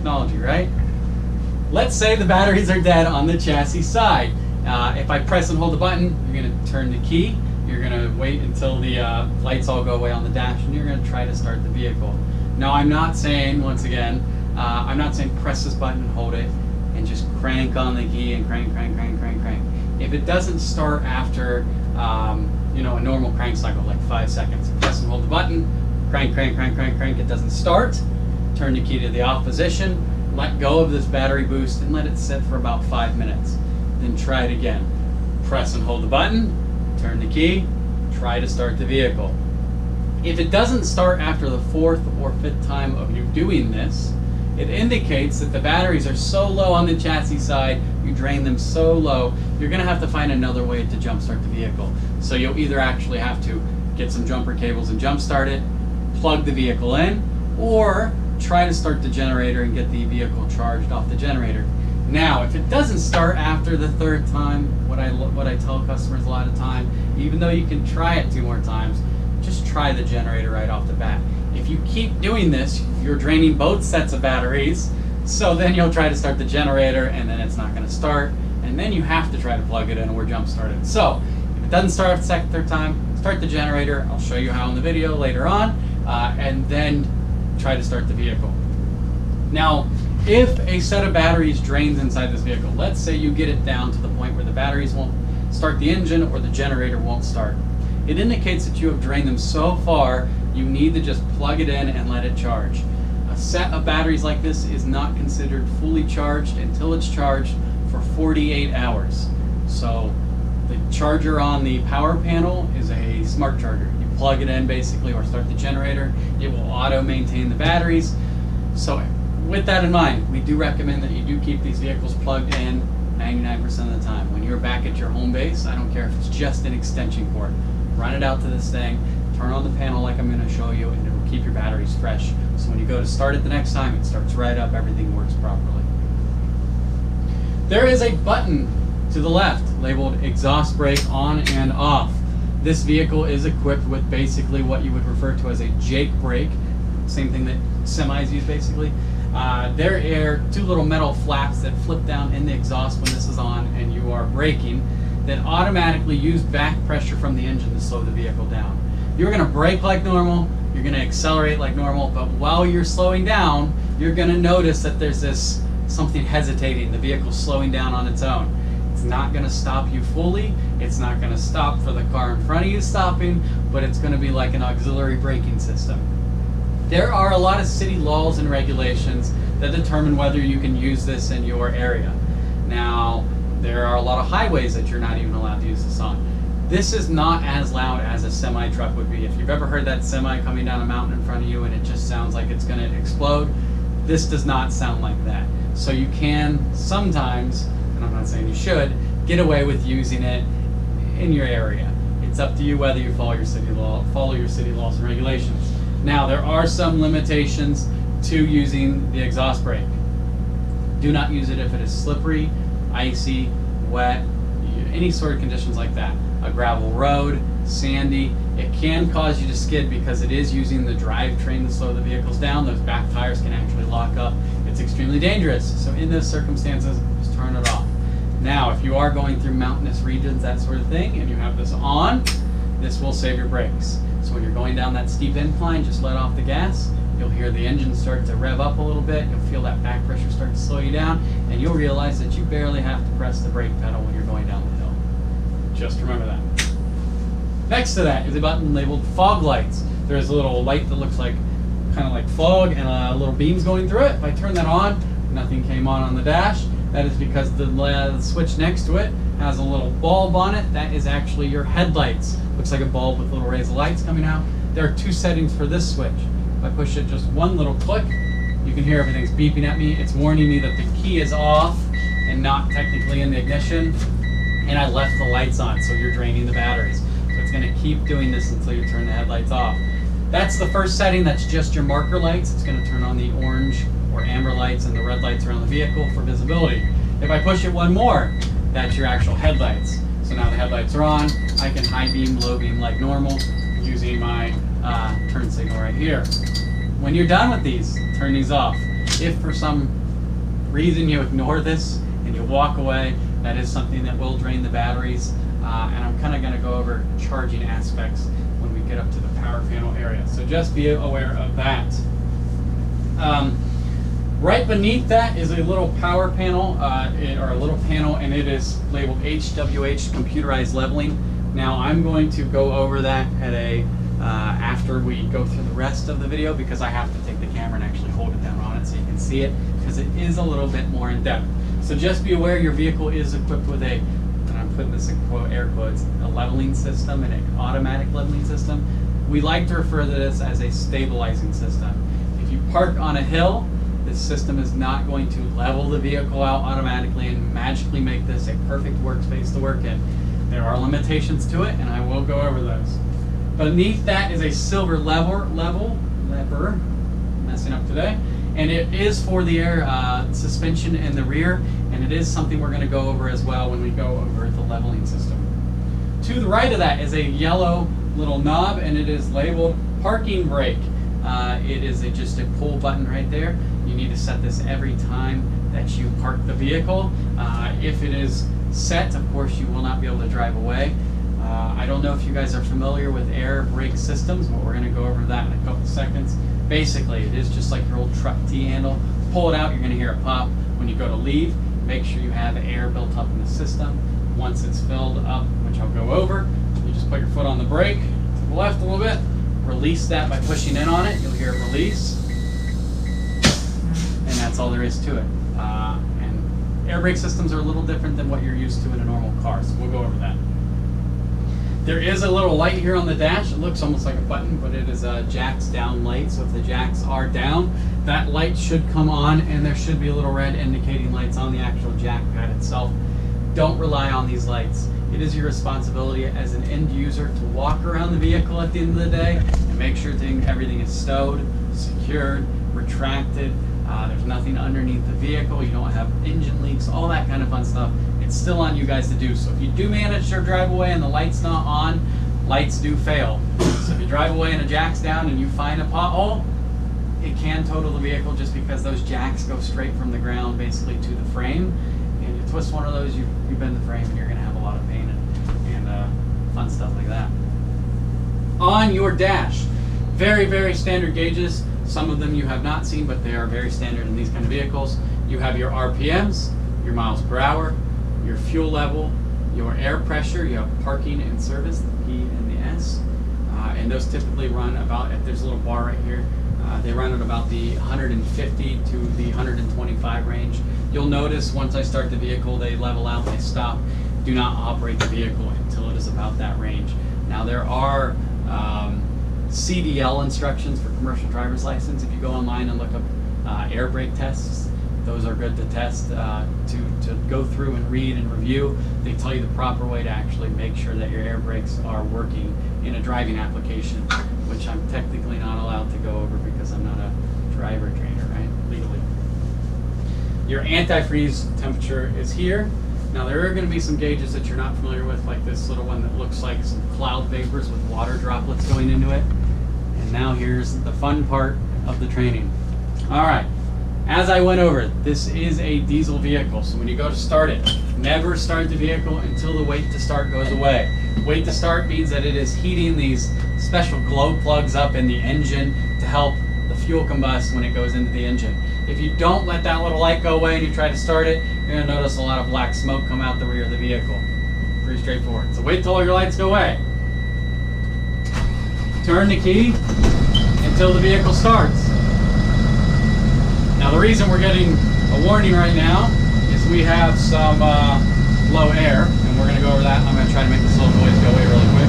technology, right? Let's say the batteries are dead on the chassis side. If I press and hold the button, you're going to turn the key. You're going to wait until the lights all go away on the dash, and you're going to try to start the vehicle. Now, I'm not saying, once again, I'm not saying press this button and hold it and just crank on the key and crank. If it doesn't start after you know, a normal crank cycle, like 5 seconds, press and hold the button, crank, it doesn't start, turn the key to the off position, let go of this battery boost and let it sit for about 5 minutes. Then try it again. Press and hold the button, turn the key, try to start the vehicle. If it doesn't start after the 4th or 5th time of you doing this, it indicates that the batteries are so low on the chassis side, you drain them so low, you're going to have to find another way to jumpstart the vehicle. So you'll either actually have to get some jumper cables and jumpstart it, plug the vehicle in, or try to start the generator and get the vehicle charged off the generator. Now, if it doesn't start after the 3rd time, what I tell customers a lot of time, even though you can try it 2 more times, just try the generator right off the bat. If you keep doing this, you're draining both sets of batteries, so then you'll try to start the generator and then it's not going to start, and then you have to try to plug it in or jump start it. So, if it doesn't start after the 2nd, 3rd time, start the generator. I'll show you how in the video later on, and then try to start the vehicle. Now, if a set of batteries drains inside this vehicle, let's say you get it down to the point where the batteries won't start the engine or the generator won't start, it indicates that you have drained them so far you need to just plug it in and let it charge. A set of batteries like this is not considered fully charged until it's charged for 48 hours. So the charger on the power panel is a smart charger. You plug it in basically or start the generator, it will auto maintain the batteries. So with that in mind, we do recommend that you do keep these vehicles plugged in 99% of the time. When you're back at your home base, I don't care if it's just an extension cord, run it out to this thing, turn on the panel like I'm going to show you, and it will keep your batteries fresh. So when you go to start it the next time, it starts right up, everything works properly. There is a button to the left labeled exhaust brake on and off. This vehicle is equipped with basically what you would refer to as a Jake brake, same thing that semis use basically. There are 2 little metal flaps that flip down in the exhaust when this is on and you are braking that automatically use back pressure from the engine to slow the vehicle down. You're going to brake like normal, you're going to accelerate like normal, but while you're slowing down, you're going to notice that there's this something hesitating. The vehicle's slowing down on its own. It's not going to stop you fully, it's not going to stop for the car in front of you stopping, but it's going to be like an auxiliary braking system. There are a lot of city laws and regulations that determine whether you can use this in your area. Now, there are a lot of highways that you're not even allowed to use this on. This is not as loud as a semi-truck would be. If you've ever heard that semi coming down a mountain in front of you and it just sounds like it's going to explode, this does not sound like that. So you can sometimes, and I'm not saying you should, get away with using it in your area. It's up to you whether you follow your city laws and regulations. Now, there are some limitations to using the exhaust brake. Do not use it if it is slippery, icy, wet, any sort of conditions like that. A gravel road, sandy, it can cause you to skid because it is using the drivetrain to slow the vehicles down. Those back tires can actually lock up. It's extremely dangerous. So in those circumstances, just turn it off. Now, if you are going through mountainous regions, that sort of thing, and you have this on, this will save your brakes. So when you're going down that steep incline, just let off the gas. You'll hear the engine start to rev up a little bit. You'll feel that back pressure start to slow you down, and you'll realize that you barely have to press the brake pedal when you're going down the hill. Just remember that. Next to that is a button labeled fog lights. There's a little light that looks like kind of like fog and little beams going through it. If I turn that on, nothing came on the dash. That is because the switch next to it has a little bulb on it. That is actually your headlights. Looks like a bulb with little rays of lights coming out. There are 2 settings for this switch. If I push it just one little click, you can hear everything's beeping at me. It's warning me that the key is off and not technically in the ignition, and I left the lights on, so you're draining the batteries. So it's going to keep doing this until you turn the headlights off. That's the first setting. That's just your marker lights. It's going to turn on the orange or amber lights and the red lights around the vehicle for visibility. If I push it one more, that's your actual headlights. So now the headlights are on. I can high beam, low beam like normal using my turn signal right here. When you're done with these, turn these off. If for some reason you ignore this and you walk away, that is something that will drain the batteries. And I'm kind of going to go over charging aspects when we get up to the power panel area. So just be aware of that. Right beneath that is a little power panel, or a little panel, and it is labeled HWH, computerized leveling. Now I'm going to go over that at after we go through the rest of the video, because I have to take the camera and actually hold it down on it so you can see it, because it is a little bit more in depth. So just be aware your vehicle is equipped with a, and I'm putting this in air quotes, a leveling system, and an automatic leveling system. We like to refer to this as a stabilizing system. If you park on a hill, this system is not going to level the vehicle out automatically and magically make this a perfect workspace to work in. There are limitations to it, and I will go over those. Beneath that is a silver lever, messing up today, and it is for the air suspension in the rear, and it is something we're going to go over as well when we go over the leveling system. To the right of that is a yellow little knob, and it is labeled parking brake. It is just a pull button right there. You need to set this every time that you park the vehicle. If it is set, of course, you will not be able to drive away. I don't know if you guys are familiar with air brake systems, but we're going to go over that in a couple seconds. Basically, it is just like your old truck T-handle. Pull it out, you're going to hear it pop. When you go to leave, make sure you have air built up in the system. Once it's filled up, which I'll go over, you just put your foot on the brake to the left a little bit. Release that by pushing in on it. You'll hear it release. And that's all there is to it. And air brake systems are a little different than what you're used to in a normal car, so we'll go over that. There is a little light here on the dash. It looks almost like a button, but it is a jacks down light. So if the jacks are down, that light should come on, and there should be a little red indicating lights on the actual jack pad itself. Don't rely on these lights. It is your responsibility as an end user to walk around the vehicle at the end of the day and make sure everything is stowed, secured, retracted. There's nothing underneath the vehicle. You don't have engine leaks, all that kind of fun stuff. It's still on you guys to do. So if you do manage to drive away and the light's not on, lights do fail. So if you drive away and a jack's down and you find a pothole, it can total the vehicle just because those jacks go straight from the ground basically to the frame. And you twist one of those, you bend the frame, and you're going to have a lot of pain and fun stuff like that. On your dash, very, very standard gauges. Some of them you have not seen, but they are very standard in these kind of vehicles. You have your RPMs, your miles per hour, your fuel level, your air pressure, you have parking and service, the P and the S. And those typically run about, there's a little bar right here, they run at about the 150 to the 125 range. You'll notice once I start the vehicle, they level out, they stop. Do not operate the vehicle until it is about that range. Now there are CDL instructions for commercial driver's license. If you go online and look up air brake tests, those are good to test, to go through and read and review. They tell you the proper way to actually make sure that your air brakes are working in a driving application, which I'm technically not allowed to go over because I'm not a driver trainer, right, legally. Your antifreeze temperature is here. Now there are going to be some gauges that you're not familiar with, like this little one that looks like some cloud vapors with water droplets going into it. And now here's the fun part of the training. All right. As I went over, this is a diesel vehicle, so when you go to start it, never start the vehicle until the wait to start goes away. Wait to start means that it is heating these special glow plugs up in the engine to help the fuel combust when it goes into the engine. If you don't let that little light go away and you try to start it, you're going to notice a lot of black smoke come out the rear of the vehicle. Pretty straightforward. So wait till all your lights go away. Turn the key until the vehicle starts. Now the reason we're getting a warning right now is we have some low air, and we're going to go over that. I'm going to try to make this little noise go away really quick.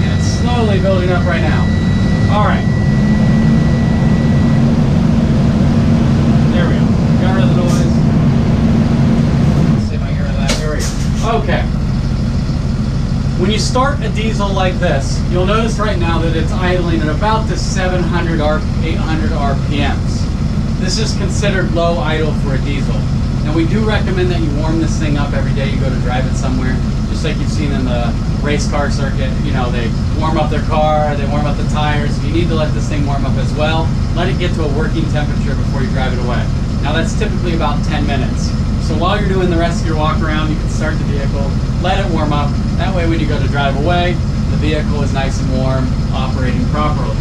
And it's slowly building up right now. All right. There we go. Got rid of the noise. Let's see if I can get rid of that. There we go. Okay. When you start a diesel like this, you'll notice right now that it's idling at about the 700 or 800 RPMs. This is considered low idle for a diesel. Now we do recommend that you warm this thing up every day you go to drive it somewhere, just like you've seen in the race car circuit. You know, they warm up their car, they warm up the tires. You need to let this thing warm up as well. Let it get to a working temperature before you drive it away. Now that's typically about 10 minutes. So while you're doing the rest of your walk around, you can start the vehicle, let it warm up. That way when you go to drive away, the vehicle is nice and warm, operating properly.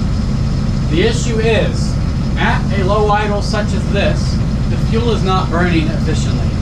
The issue is, at a low idle such as this, the fuel is not burning efficiently.